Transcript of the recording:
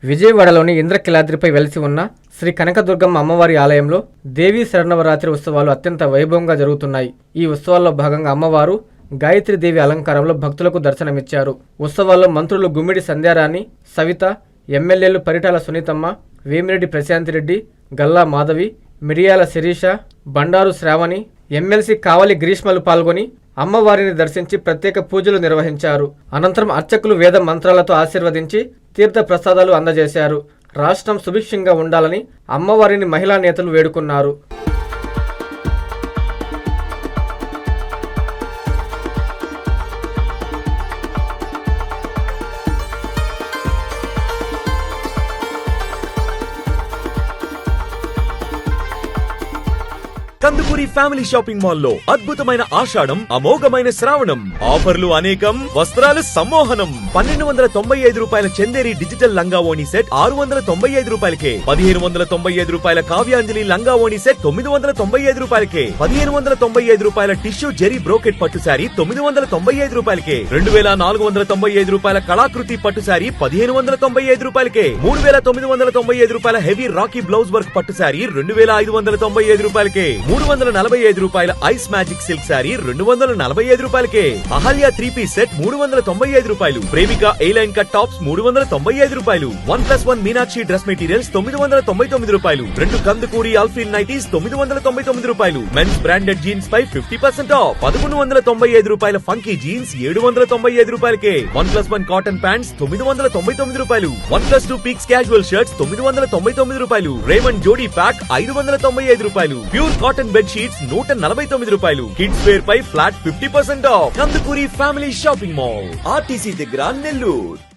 విజయవాడలోని ఇంద్రకిలాద్రిపై వెలిసి ఉన్న శ్రీ కనకదుర్గమ్మ అమ్మవారి ఆలయంలో దేవీ శరన్నవరాత్రి ఉత్సవాలు అత్యంత వైభవంగా జరుగుతున్నాయి. ఈ ఉత్సవాల్లో భాగంగా అమ్మవారు గాయత్రీదేవి అలంకారంలో భక్తులకు దర్శనమిచ్చారు. ఉత్సవాల్లో మంత్రులు గుమ్మిడి సంధ్యారాణి, సవిత, ఎమ్మెల్యేలు పరిటాల సునీతమ్మ, వేమిరెడ్డి ప్రశాంతిరెడ్డి, గల్లా మాధవి, మిరియాల శిరీష, బండారు శ్రావణి, ఎమ్మెల్సీ కావలి గ్రీష్మలు పాల్గొని అమ్మవారిని దర్శించి ప్రత్యేక పూజలు నిర్వహించారు. అనంతరం అర్చకులు వేద మంత్రాలతో ఆశీర్వదించి తీర్థ ప్రసాదాలు అందజేశారు. రాష్ట్రం సుభిక్షంగా ఉండాలని అమ్మవారిని మహిళా నేతలు వేడుకున్నారు. కందుకూరి ఫ్యామిలీ షాపింగ్ మాల్ లో అద్భుతమైన ఆషాఢం, అమోఘమైన శ్రావణం, ఆఫర్లు అనేకం, వస్త్రాలు సమ్మోహనం. 1295 రూపాయల చందేరి డిజిటల్ లంగా ఓణి సెట్ 695 రూపాయలకే, 1595 రూపాయల కావ్యాంజలి లంగా ఓణి సెట్ 995 రూపాయలకే, 1595 రూపాయల టిష్యూ జెరీ బ్రోకెట్ పట్టు శారీ 995 రూపాయలకే, 2495 రూపాయల కళాకృతి పట్టు శారీ 1595 రూపాయలకే, 3995 రూపాయల హెవీ రాకీ బ్లౌజ్ వర్క్ పట్టు శారీ 2595 రూపాయలకే, 345 రూపాయల ఐస్ మ్యాజిక్ సిల్క్ శారీ 245 రూపాయలకే, అహల్య 3-పీస్ సెట్ 395 రూపాయలు, ప్రేమిక ఏ లైన్ కట్ టాప్స్ 395 రూపాయలు, 1+1 మీనాక్షి డ్రెస్ మెటీరియల్స్ 999 రూపాయలు, 2 కందుకూరి అల్ఫిన్ నైటీస్ 999 రూపాయలు, మెన్స్ బ్రాండెడ్ జీన్స్ పై 50% ఆఫ్, 1195 రూపాయల ఫంకీ జీన్స్ 795 రూపాయలకే, 1+1 కాటన్ ప్యాంట్స్ 999 రూపాయలు, 1+2 పీక్స్ క్యాజువల్ షర్ట్స్ 999 రూపాయలు, రేమండ్ జోడీ ప్యాక్ 595 రూపాయలు, ప్యూర్ కాటన్ బెడ్ షీట్స్ 149 రూపాయలు, కిడ్స్ వేర్ పై flat 50% off. Kandukuri family shopping mall, RTC దగ్గర, నెల్లూరు.